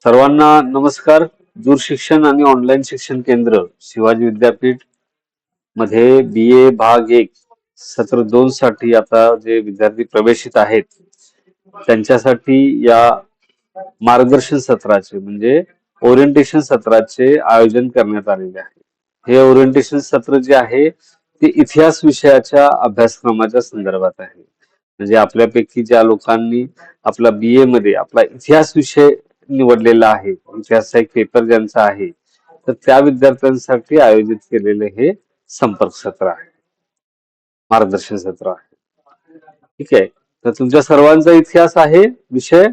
सर्वांना नमस्कार. दूरशिक्षण आणि ऑनलाईन शिक्षण केंद्र शिवाजी विद्यापीठ मध्ये BA भाग 1 सत्र 2 साठी आता जे विद्यार्थी प्रवेशित आहेत त्यांच्यासाठी या मार्गदर्शन सत्राचे म्हणजे ओरिएंटेशन सत्राचे आयोजन करण्यात आलेले आहे. हे ओरिएंटेशन सत्र जे आहे ते इतिहास विषयाच्या अभ्यासक्रमाच्या संदर्भात आहे. म्हणजे आपल्यापैकी ज्या लोकांनी आपला BA मध्ये आपला इतिहास विषय निवडलेला आहे, इतिहासचा एक पेपर ज्यांचा आहे, तर त्या विद्यार्थ्यांसाठी आयोजित केलेले हे संपर्क सत्र आहे, मार्गदर्शन सत्र आहे. ठीक आहे. तर तुमच्या सर्वांचा इतिहास आहे विषय.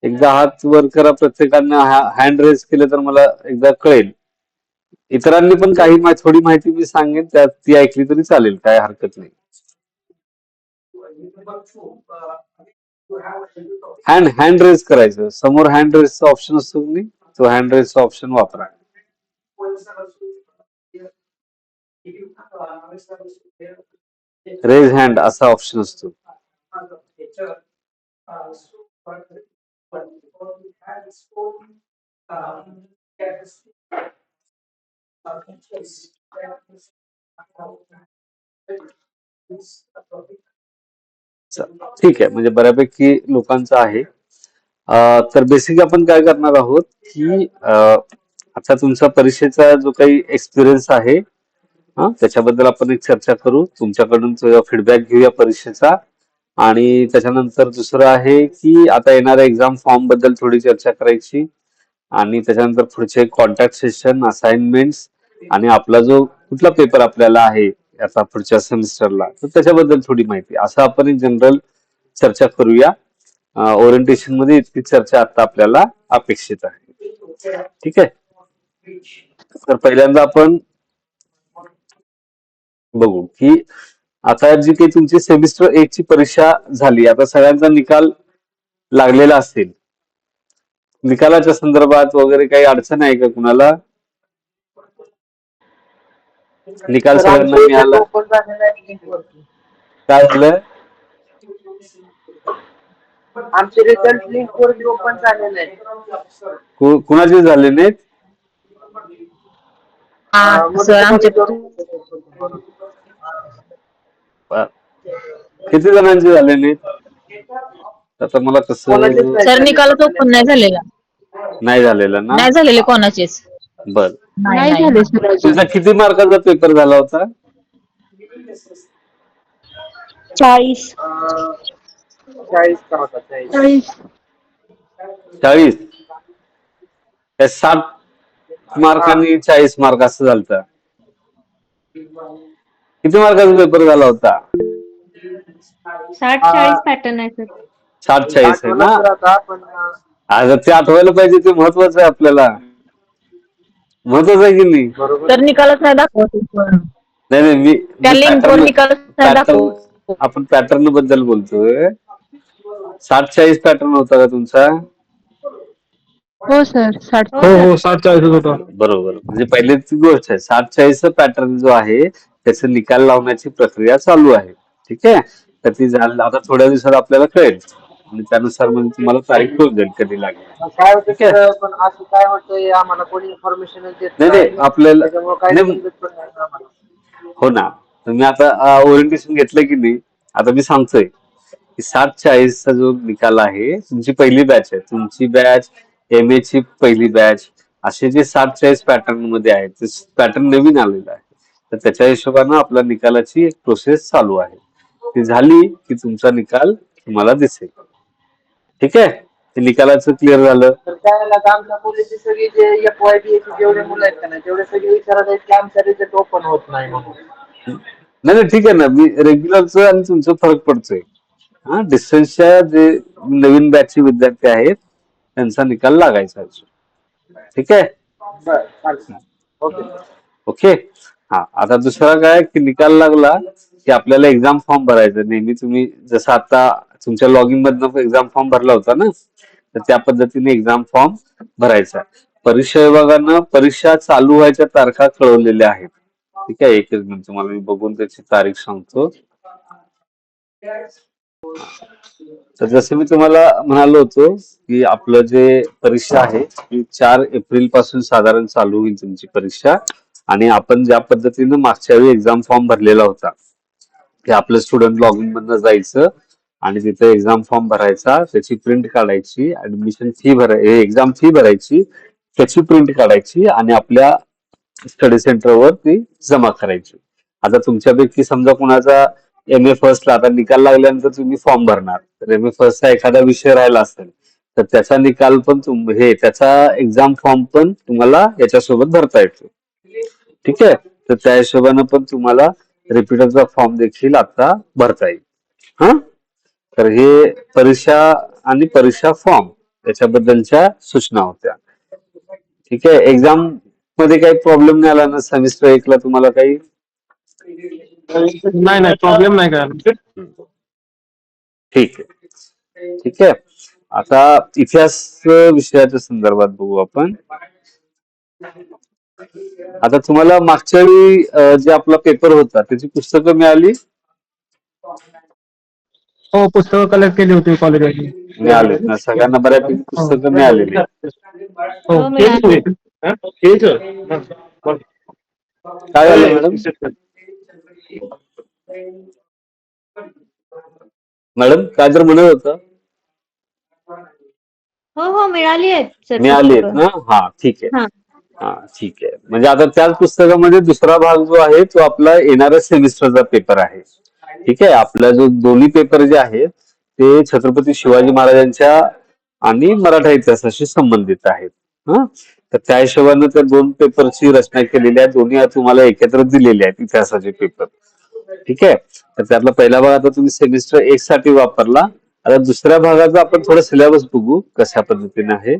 एकदा हात वर करा, प्रत्येकाने हँड रेज केले तर मला एकदा कळेल. इतरांनी पण काही थोडी माहिती मी सांगेन, त्यात ती ऐकली तरी चालेल, काय हरकत नाही. हँड रेज करायचं, समोर हँड रेजचा ऑप्शन असतो की नाही, तो हँड रेजचा ऑप्शन वापरा. रेज हँड असा ऑप्शन असतो. ठीक आहे, म्हणजे बऱ्यापैकी लोकांचं आहे. तर बेसिक आपण काय करणार आहोत की आता तुमचा परीक्षेचा जो काही एक्सपिरियन्स आहे त्याच्याबद्दल आपण एक चर्चा करू. तुमच्याकडून फीडबॅक घेऊया परीक्षेचा. आणि त्याच्यानंतर दुसरं आहे की आता येणाऱ्या एक्झाम फॉर्म बद्दल थोडी चर्चा करायची. आणि त्याच्यानंतर पुढचे कॉन्टॅक्ट सेशन, असाइनमेंट्स आणि आपला जो कुठला पेपर आपल्याला आहे आता पुढच्या सेमिस्टरला, तर त्याच्याबद्दल थोडी माहिती, असं आपण एक जनरल चर्चा करूया. ओरिएंटेशन मध्ये इतकी चर्चा आता आपल्याला अपेक्षित आहे. ठीक आहे. तर पहिल्यांदा आपण बघू की आता जी काही तुमची सेमिस्टर 1 ची परीक्षा झाली, आता सगळ्यांचा निकाल लागलेला असेल. निकालाच्या संदर्भात वगैरे काही अडचण आहे का कुणाला? निकाल सगळ्यांना मिळाला? काय झालं? आमचे रिझल्ट लिंक वरती ओपन झालेले आहेत. कुणाचे झाले नाहीत? किती जणांचे झाले नाहीत? आता मला कसं सर निकालच ओपन नाही झालेला. नाही झालेला ना? नाही झालेले कोणाचेच. बर. नाही झाले. तुझा किती मार्काचा पेपर झाला होता? 40. 40 का होता? 40. 40. 60 मार्क आणि 40 मार्क असं झालं. किती मार्काचा पेपर झाला होता? 60-40 पॅटर्न आहे सर. 60-40 आहे ना? आता ते आठवायला पाहिजे, ते महत्वाचं आहे आपल्याला. महत्वाचं आहे की नाही? तर निकालच नाही दाखवत. नाही मी दाखवत. आपण पॅटर्न बद्दल बोलतोय. 60-40 पॅटर्न होता का तुमचा? हो सर. 60. हो 60-40 होता. बरोबर. म्हणजे पहिलीच गोष्ट आहे, 60-40 पॅटर्न जो आहे त्याचा निकाल लावण्याची प्रक्रिया चालू आहे. ठीक आहे. तर ती झाली, आता थोड्या दिवसात आपल्याला कळेल आणि त्यानुसार म्हणजे तुम्हाला तारीख कळून जाईल कधी लागेल. काय होतं पण असं काय होतंय, आम्हाला कोणी इन्फॉर्मेशन देत नाही आपल्याला हो ना. तुम्ही आता ओरिएंटेशन घेतलं की नाही, आता मी सांगतोय की 60-40 चा जो निकाल आहे, तुमची पहिली बॅच आहे, तुमची बॅच MA ची पहिली बॅच, असे जे 60-40 पॅटर्न मध्ये आहेत, ते पॅटर्न नवीन आलेला आहे. तर त्याच्या हिशोबानं आपल्या निकालाची एक प्रोसेस चालू आहे. ती झाली की तुमचा निकाल तुम्हाला दिसेल. ठीक आहे. ते निकालाचं क्लिअर झालं. तर त्याला आमच्या मुलीची सगळी जे FYB जेवढे मुलं आहेत ना, तेवढे सगळे विचारत आहेत की आमचा रिझल्ट ओपन होत नाही म्हणून. नाही ठीक आहे ना, मी रेग्युलरचं आणि तुमचं फरक पडतोय. डिस्टन्सच्या जे नवीन बॅचचे विद्यार्थी आहेत त्यांचा निकाल लागायचा. ठीक आहे. ओके. आता दुसरा काय की निकाल लागला की आपल्याला एक्झाम फॉर्म भरायचा. नेहमी तुम्ही जसं आता तुमच्या लॉगिन मधनं एक्झाम फॉर्म भरला होता ना, तर त्या पद्धतीने एक्झाम फॉर्म भरायचा. परीक्षा विभागानं परीक्षा चालू व्हायच्या तारखा कळवलेल्या आहेत. ठीक आहे. एकच मिनिट तुम्हाला मी बघून त्याची तारीख सांगतो. तर जसं मी तुम्हाला म्हणालो होतो की आपलं जे परीक्षा आहे ती 4 एप्रिल पासून साधारण चालू होईल तुमची परीक्षा. आणि आपण ज्या पद्धतीनं मागच्या वेळी एक्झाम फॉर्म भरलेला होता की आपलं स्टुडंट लॉगिन मधनं जायचं आणि तिथे एक्झाम फॉर्म भरायचा, त्याची प्रिंट काढायची, ऍडमिशन फी एक्झाम फी भरायची, त्याची प्रिंट काढायची आणि आपल्या स्टडी सेंटरवर ती जमा करायची. आता तुमच्यापैकी समजा कुणाचा MA फर्स्टला आता निकाल लागल्यानंतर तुम्ही फॉर्म भरणार, तर MA फर्स्टचा एखादा विषय राहिला असेल तर त्याचा निकाल पण त्याचा एक्झाम फॉर्म पण तुम्हाला याच्यासोबत भरता येतो. ठीक आहे, तर त्या हिशोबानं पण तुम्हाला रिपीटरचा फॉर्म देखील आता भरता येईल. हा, तर हे परीक्षा आणि परीक्षा फॉर्म याच्याबद्दलच्या सूचना होत्या. ठीक आहे, एक्झाम मध्ये काही प्रॉब्लेम नाही आला ना सेमिस्टर 1ला तुम्हाला काही? नाही नाही प्रॉब्लेम नाही काय. ठीक आहे. ठीक आहे, आता इतिहास विषयाच्या संदर्भात बघू आपण. आता तुम्हाला मागच्या वेळी जे आपला पेपर होता त्याची पुस्तकं मिळाली? हो, पुस्तकं कलेक्ट केली होती कॉलेजमध्ये. मिळाले ना सगळ्यांना, बऱ्यापैकी पुस्तकं मिळालेली. हो, हो, मिळाली. काय झालं मॅडम? मॅडम काय तर म्हणत होतं? हो हो मिळाली आहेत सर मिळाली आहेत पुस्तकं. ना? हा, ठीक आहे. हा. हा, ठीक आहे. म्हणजे आता त्याच पुस्तकामध्ये दुसरा भाग जो आहे तो आपला येणाऱ्या सेमिस्टरचा पेपर आहे. ठीक आहे, आपला जो दोन्ही पेपर जे आहेत ते छत्रपती शिवाजी महाराजांच्या आणि मराठा इतिहासाशी संबंधित आहेत. हा, तर त्या हिशोबानं त्या 2 पेपरची रचना केलेली आहे. दोन्ही तुम्हाला एकत्र दिलेले आहेत इतिहासाचे पेपर. ठीक आहे, तर त्यातला पहिला भाग आता तुम्ही सेमिस्टर 1 साठी वापरला. आता दुसऱ्या भागाचा आपण थोडं सिलेबस बघू कशा पद्धतीने आहे.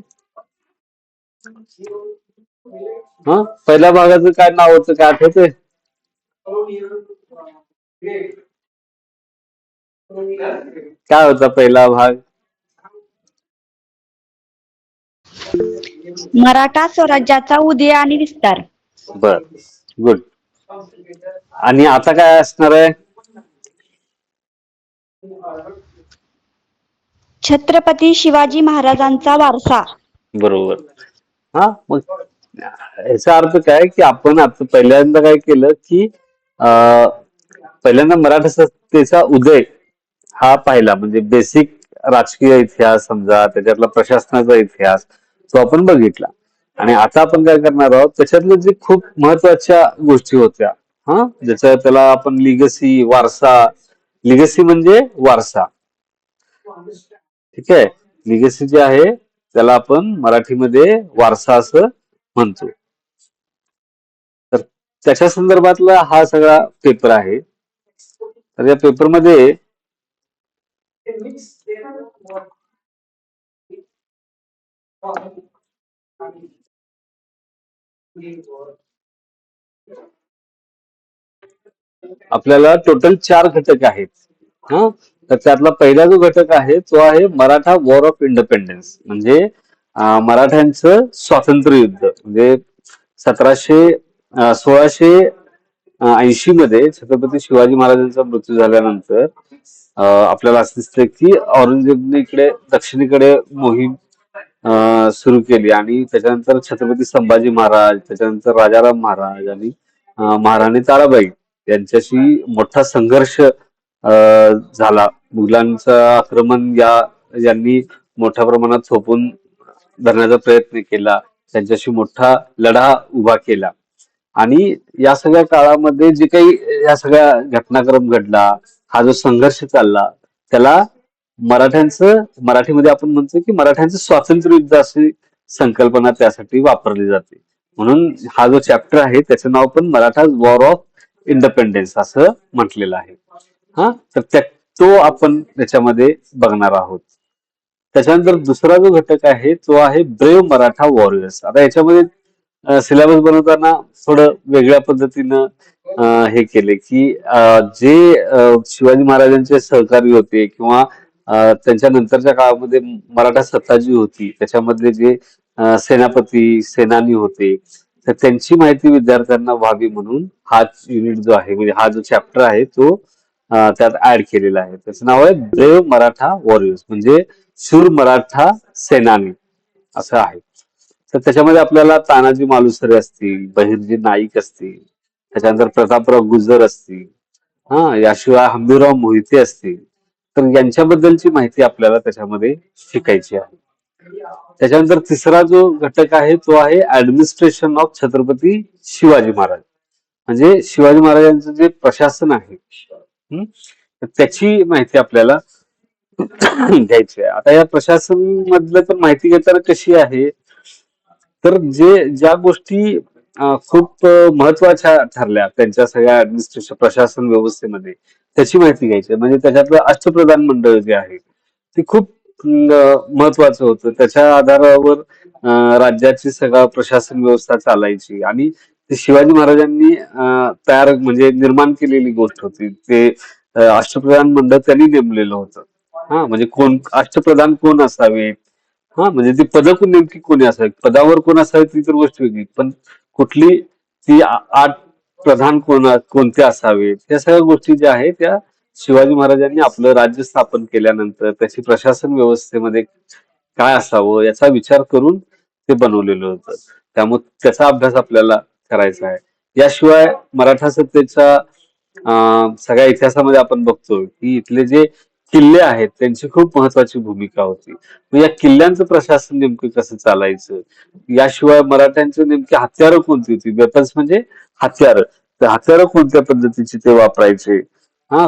हा, पहिल्या भागाचं काय नाव होतं, काय आठवतंय? काय होता पहिला भाग? मराठा स्वराज्याचा उदय आणि विस्तार. बर, गुड. आणि आता काय असणार आहे? छत्रपती शिवाजी महाराजांचा वारसा. बरोबर. हा, मग याचा अर्थ काय की आपण आता पहिल्यांदा काय केलं की पहिल्यांदा मराठा सत्तेचा उदय हा पाहिला, म्हणजे बेसिक राजकीय इतिहास समजा, त्याच्यातला प्रशासनाचा इतिहास तो आपण बघितला. आणि आता आपण काय करणार आहोत त्याच्यातल्या जे खूप महत्वाच्या गोष्टी होत्या, हा, त्याला आपण लिगसी, वारसा. लिगसी म्हणजे वारसा. ठीक आहे, लिगसी जे आहे त्याला आपण मराठीमध्ये वारसा असं म्हणतो. तर त्याच्या संदर्भातला हा सगळा पेपर आहे. तर या पेपरमध्ये आपल्याला टोटल 4 घटक आहेत. हा, तर त्यातला पहिला जो घटक आहे तो आहे मराठा वॉर ऑफ इंडिपेंडन्स, म्हणजे मराठ्यांचं स्वातंत्र्य युद्ध. म्हणजे 1680 मध्ये छत्रपती शिवाजी महाराजांचा मृत्यू झाल्यानंतर आपल्याला असं दिसतं की औरंगजेबने इकडे दक्षिणेकडे मोहीम सुरू केली आणि त्याच्यानंतर छत्रपती संभाजी महाराज, त्याच्यानंतर राजाराम महाराज आणि महाराणी ताराबाई यांच्याशी मोठा संघर्ष झाला. मुघलांचं आक्रमण यांनी मोठ्या प्रमाणात थोपून धरण्याचा प्रयत्न केला, त्यांच्याशी मोठा लढा उभा केला. आणि या सगळ्या काळामध्ये जे काही या सगळ्या घटनाक्रम घडला, हा जो संघर्ष चालला, त्याला मराठीमध्ये आपण म्हणतो की मराठ्यांचं स्वातंत्र्य युद्ध अशी संकल्पना त्यासाठी वापरली जाते. म्हणून हा जो चॅप्टर आहे त्याचं नाव पण मराठा वॉर ऑफ इंडिपेंडन्स असं म्हटलेलं आहे. हा, तर तो आपण त्याच्यामध्ये बघणार आहोत. त्याच्यानंतर दुसरा जो घटक आहे तो आहे ब्रेव मराठा वॉरियर्स. आता याच्यामध्ये सिलेबस बनवताना थोडं वेगळ्या पद्धतीनं हे केले की जे शिवाजी महाराजांचे सहकारी होते किंवा त्यांच्या नंतरच्या काळामध्ये मराठा सत्ता जी होती त्याच्यामधले जे सेनापती, सेनानी होते, तर त्यांची माहिती विद्यार्थ्यांना व्हावी म्हणून हा युनिट जो आहे, म्हणजे हा जो चॅप्टर आहे तो त्यात ऍड केलेलं आहे. त्याचं नाव आहे ब्रेव मराठा वॉरियर्स, म्हणजे शूर मराठा सेनानी असं आहे. तर त्याच्यामध्ये आपल्याला तानाजी मालुसरे असतील, बहिर्जी नाईक असतील, त्याच्यानंतर प्रतापराव गुजर असतील, याशिवाय हंबीरराव मोहिते असतील, तर यांच्याबद्दलची माहिती आपल्याला त्याच्यामध्ये शिकायची आहे. त्याच्यानंतर तिसरा जो घटक आहे तो आहे ऍडमिनिस्ट्रेशन ऑफ छत्रपती शिवाजी महाराज, म्हणजे शिवाजी महाराजांचं जे प्रशासन आहे तर त्याची माहिती आपल्याला घ्यायची आहे. आता या प्रशासन मधलं तर माहिती घेताना कशी आहे, तर ज्या गोष्टी खूप महत्वाच्या ठरल्या त्यांच्या सगळ्या ऍडमिनिस्ट्रेशन प्रशासन व्यवस्थेमध्ये, त्याची माहिती घ्यायची आहे. म्हणजे त्याच्यातलं अष्टप्रधान मंडळ जे आहे ते खूप महत्वाचं होतं. त्याच्या आधारावर राज्याची सगळं प्रशासन व्यवस्था चालायची आणि ते शिवाजी महाराजांनी तयार म्हणजे निर्माण केलेली गोष्ट होती. ते अष्टप्रधान मंडळ त्यांनी नेमलेलं होतं. म्हणजे कोण अष्टप्रधान कोण असावेत, म्हणजे ती पदं नेमकी कोणी असावीत, पदावर कोण असावे ती तर गोष्ट वेगळी, पण कुठली ती 8 प्रधान कोणते असावेत, या सगळ्या गोष्टी ज्या आहेत त्या शिवाजी महाराजांनी आपलं राज्य स्थापन केल्यानंतर त्याची प्रशासन व्यवस्थेमध्ये काय असावं याचा विचार करून ते बनवलेलं होतं. त्यामुळे त्याचा अभ्यास आपल्याला करायचा आहे. याशिवाय मराठा सत्तेच्या सगळ्या इतिहासामध्ये आपण बघतो की इथले जे किल्ले आहेत त्यांची खूप महत्वाची भूमिका होती. मग या किल्ल्यांचं प्रशासन नेमकं कसं चालायचं, याशिवाय मराठ्यांची नेमकी हत्यारं कोणती होती, वेपन्स म्हणजे हत्यारं, तर हत्यारं कोणत्या पद्धतीची ते वापरायचे,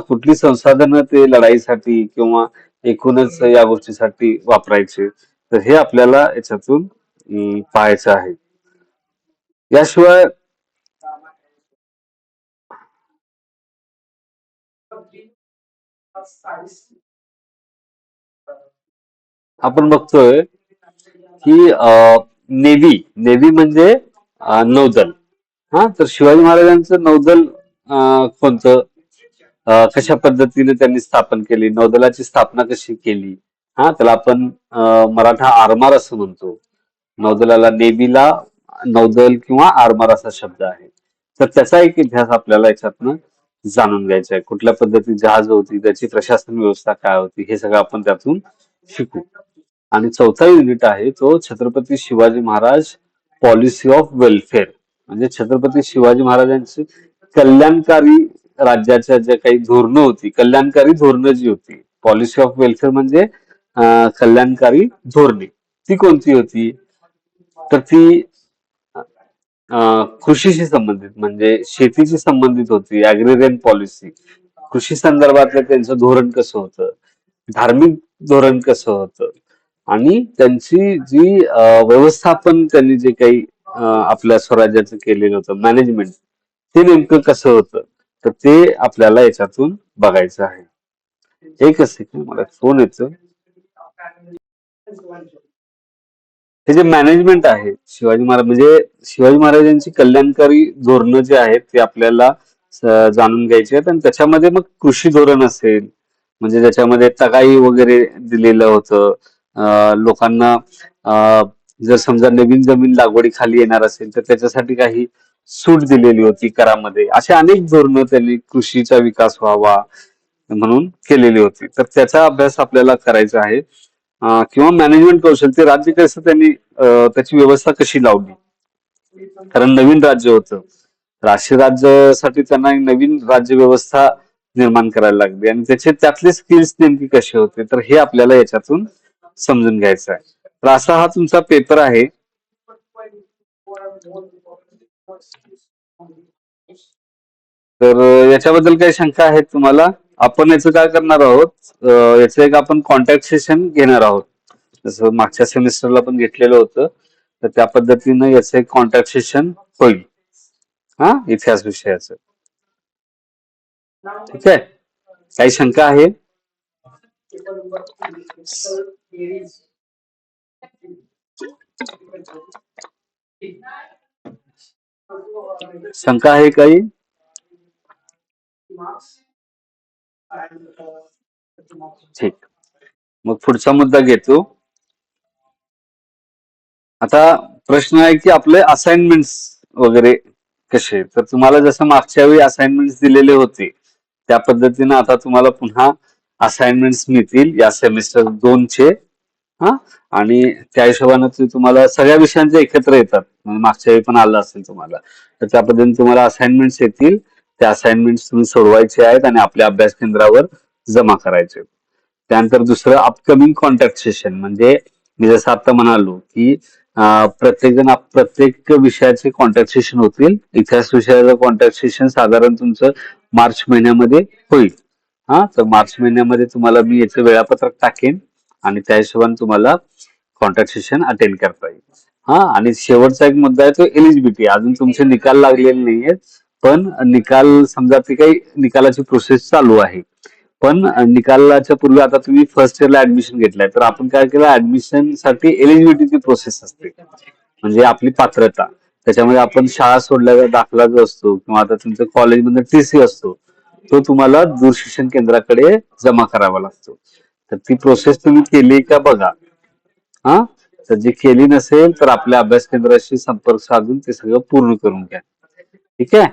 कुठली संसाधनं ते लढाईसाठी किंवा एकूणच या गोष्टीसाठी वापरायचे, तर हे आपल्याला याच्यातून पाहायचं आहे. याशिवाय आपण बघतोय की नेव्ही म्हणजे नौदल. तर शिवाजी महाराजांचं नौदल कोणतं, कशा पद्धतीने त्यांनी स्थापन केली, नौदलाची स्थापना कशी केली, त्याला आपण मराठा आरमार असं म्हणतो. नौदलाला नेव्हीला नौदल किंवा आरमार असा शब्द आहे. तर त्याचा एक इतिहास आपल्याला याच्यातनं जाणून घ्यायचा आहे. कुठल्या पद्धतीत जहाज होती, त्याची प्रशासन व्यवस्था काय होती, हे सगळं आपण त्यातून शिकू. आणि चौथा युनिट आहे तो Chhatrapati Shivaji Maharaj policy of welfare, म्हणजे छत्रपती शिवाजी महाराजांची कल्याणकारी राज्याच्या ज्या काही धोरणं होती, कल्याणकारी धोरणं जी होती, पॉलिसी ऑफ वेलफेअर म्हणजे कल्याणकारी धोरणे, ती कोणती होती, तर ती कृषीशी संबंधित म्हणजे शेतीशी संबंधित होती. ऍग्रेरियन पॉलिसी, कृषी संदर्भातलं त्यांचं धोरण कसं होतं, धार्मिक धोरण कसं होतं, आणि त्यांची जी व्यवस्थापन त्यांनी जे काही आपल्या स्वराज्याचं केलेलं होतं मॅनेजमेंट, ते नेमकं कसं होतं, तर ते आपल्याला याच्यातून बघायचं आहे. एकच सेकंड, मला फोन येतो. हे जे मॅनेजमेंट आहे शिवाजी महाराज म्हणजे शिवाजी महाराजांची कल्याणकारी धोरणं जे आहेत ते आपल्याला जाणून घ्यायची आहेत. आणि त्याच्यामध्ये मग कृषी धोरण असेल, म्हणजे ज्याच्यामध्ये तगाई वगैरे दिलेलं होतं, लोकांना जर समजा नवीन जमीन लागवडीखाली येणार असेल तर त्याच्यासाठी काही सूट दिलेली होती करामध्ये. असे अनेक धोरणं त्यांनी कृषीचा विकास व्हावा म्हणून केलेली होती. तर त्याचा अभ्यास आपल्याला करायचा आहे. किंवा मॅनेजमेंट कौशल, ते राज्य कसं त्यांनी त्याची व्यवस्था कशी लावली, कारण नवीन राज्य होतं, राष्ट्रीय राज्यासाठी त्यांना एक नवीन राज्य व्यवस्था निर्माण करायला लागली आणि त्यातले स्किल्स नेमके कसे होते, तर हे आपल्याला याच्यातून समजून घ्यायचं आहे. तर असा हा तुमचा पेपर आहे. तर याच्याबद्दल काही शंका आहेत तुम्हाला? आपण याचं काय करणार आहोत, याचं एक आपण कॉन्टॅक्ट सेशन घेणार आहोत, जसं मागच्या सेमिस्टरला पण घेतलेलं होतं, तर त्या पद्धतीनं याचं एक कॉन्टॅक्ट सेशन होईल इतिहास विषयाचं. ठीक आहे, काही शंका आहे? शंका आहे काही? ठीक, मग पुढचा मुद्दा घेतो. आता प्रश्न आहे की आपले असाइनमेंट्स वगैरे कसे, तर तुम्हाला जसं मागच्या वेळी असाइनमेंट्स दिलेले होते त्या पद्धतीनं आता तुम्हाला पुन्हा असाइनमेंट्स मिळतील या सेमिस्टर 2 चे. हा, आणि त्या हिशोबाने तुम्हाला सगळ्या विषयांचे एकत्र येतात, म्हणजे मागच्या वेळी पण आलं असेल तुम्हाला, तर त्या पद्धतीने तुम्हाला असाइनमेंट्स येतील. त्या असाइनमेंट्स तुम्ही सोडवायचे आहेत आणि आपल्या अभ्यास केंद्रावर जमा करायचे. त्यानंतर दुसरं अपकमिंग कॉन्टॅक्ट सेशन, म्हणजे मी जसं आता म्हणालो की प्रत्येक विषयाचे कॉन्टॅक्ट सेशन होतील. इतिहास विषयाचं कॉन्टॅक्ट सेशन साधारण तुमचं मार्च महिन्यामध्ये होईल. हा, तर मार्च महिन्यामध्ये तुम्हाला मी याचं वेळापत्रक टाकेन आणि त्या हिशोबाने तुम्हाला कॉन्टॅक्ट सेशन अटेंड करता येईल. हा, आणि शेवटचा एक मुद्दा आहे तो एलिजिबिलिटी. अजून तुमचे निकाल लागलेले नाहीयेत, पण निकाल समजा ते काही निकालाची प्रोसेस चालू आहे, पण निकालाच्या पूर्वी आता तुम्ही फर्स्ट इयरला ऍडमिशन घेतलंय, तर आपण काय केलं, ऍडमिशन साठी एलिजिबिलिटीची प्रोसेस असते, म्हणजे आपली पात्रता. त्याच्यामध्ये आपण शाळा सोडल्याचा दाखला जो असतो किंवा आता तुमच्या कॉलेजमध्ये टीसी असतो, तो तुम्हाला दूरशिक्षण केंद्राकडे जमा करावा लागतो. तर ती प्रोसेस तुम्ही केली का बघा. हा, तर जी केली नसेल तर आपल्या अभ्यास केंद्राशी संपर्क साधून ते सगळं पूर्ण करून घ्या. ठीक आहे.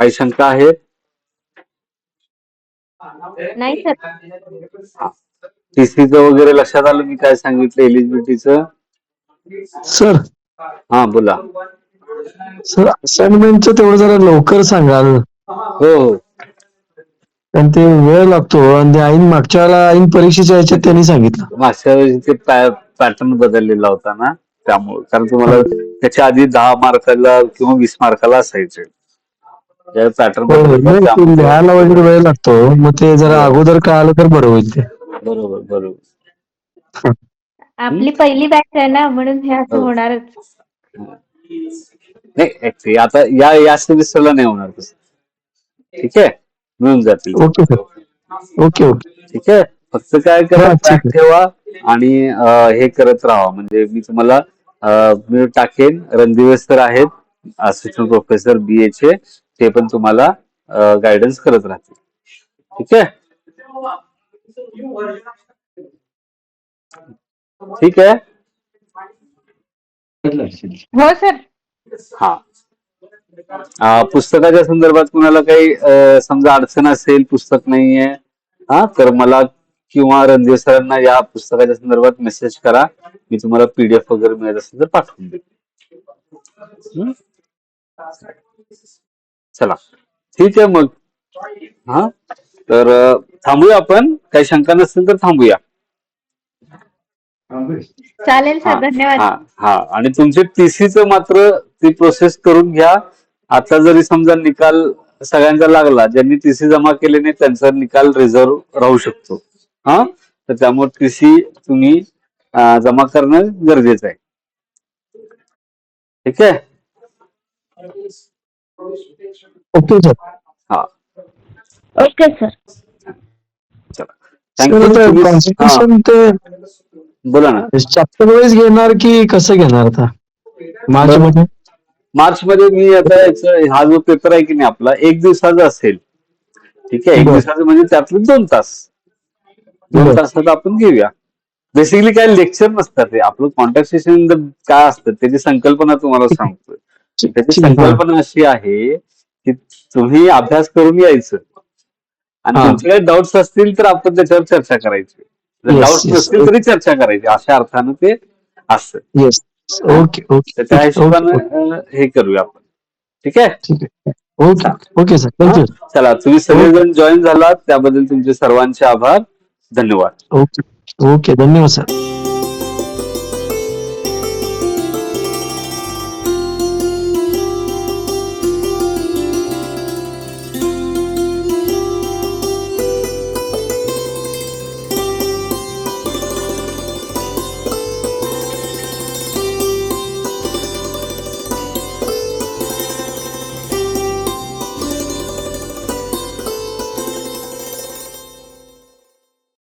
काही शंका आहेत? नाही सर. टीसीचं वगैरे लक्षात आलं मी काय सांगितलं एलिजिबिलिटीचं? सर हा, बोला. सर असाइनमेंटचं तेवढं जरा लवकर सांगाल, हो हो, कारण ते वेळ लागतो आणि ते ऐन मागच्या वेळेला ऐन परीक्षेच्या ह्याच्यात त्यांनी सांगितलं. मागच्या वेळी ते पॅटर्न बदललेला होता ना, त्यामुळे. कारण तुम्हाला त्याच्या आधी 10 मार्काला किंवा 20 मार्काला असायचे, पॅटर्न हो, बदलला नाही, ते त्यामुळे. लिहायला वगैरे वेळ लागतो, मग ते जरा अगोदर कळालं तर बरं होईल ते. बरोबर बरोबर. आपली पहिली बॅच आहे ना, म्हणून हे असं हो. होणारच. नाही, ते आता या सेमिस्टरला नाही होणार तसं. ठीक आहे, मिळून जातील. Okay sir. Okay okay. ठीक आहे, फक्त काय करा, हा, ठीक ट्रॅक आहे. ठेवा आणि हे करत राहा. म्हणजे मी तुम्हाला मी टाकेन, रणदिवे सर आहेत असिस्टंट प्रोफेसर BA चे, ते पण तुम्हाला गायडन्स करत राहतील. ठीक आहे. ठीक आहे. हो सर. हा, पुस्तकाच्या संदर्भात कुणाला काही समजा अडचण असेल, पुस्तक नाहीये, हा, तर मला किंवा रणदेव सरांना या पुस्तकाच्या संदर्भात मेसेज करा. मी तुम्हाला PDF वगैरे मिळत असेल तर पाठवून देईन. चला, ठीक आहे मग. हा, तर थांबूया आपण. काही शंका नसेल तर थांबूया. चालेल सर, धन्यवाद. हा हा, आणि तुमचे TCचं मात्र ती प्रोसेस करून घ्या. आता जरी समजा निकाल सगळ्यांचा लागला, ज्यांनी TC जमा केले नाही त्यांचा निकाल रिझर्व राहू शकतो. हा, तर त्यामुळे TC तुम्ही जमा करणं गरजेचं आहे. ठीक आहे. Okay sir. हा, ओके सर. चला, सर थँक्यू. आता तुम्ही कॉन्स्टिट्यूशन ते बोला ना. चॅप्टर वाईज घेणार की कसं घेणार आता मार्च मध्ये? मार्च मध्ये मी आता हा जो पेपर आहे की नाही आपला, 1 दिवसाचा असेल. ठीक आहे, 1 बरं. दिवसाचं म्हणजे त्यातले 2 तास. 2 बरं. तासात आपण घेऊया. बेसिकली काय लेक्चर नसतात, ते आपलं कॉन्टॅक्ट सेशन काय असतं त्याची संकल्पना तुम्हाला सांगतोय. त्याची ठीक आहे. हा. संकल्पना अशी आहे की तुम्ही अभ्यास करून यायचं आणि हा. तुमचे काही डाऊट्स असतील तर आपण त्याच्यावर चर्चा करायची. जर Yes, डाऊट्स yes. नसतील तरी चर्चा करायची, अशा अर्थानं ते असतं. येस. ओके ओके तर त्या ओके हिशोबानं ओके. हे करूया आपण. ठीक आहे. ठीक आहे. Okay okay sir, thank you. चला, तुम्ही सगळेजण जॉईन झालात त्याबद्दल तुमचे सर्वांचे आभार. धन्यवाद. ओके ओके, धन्यवाद सर.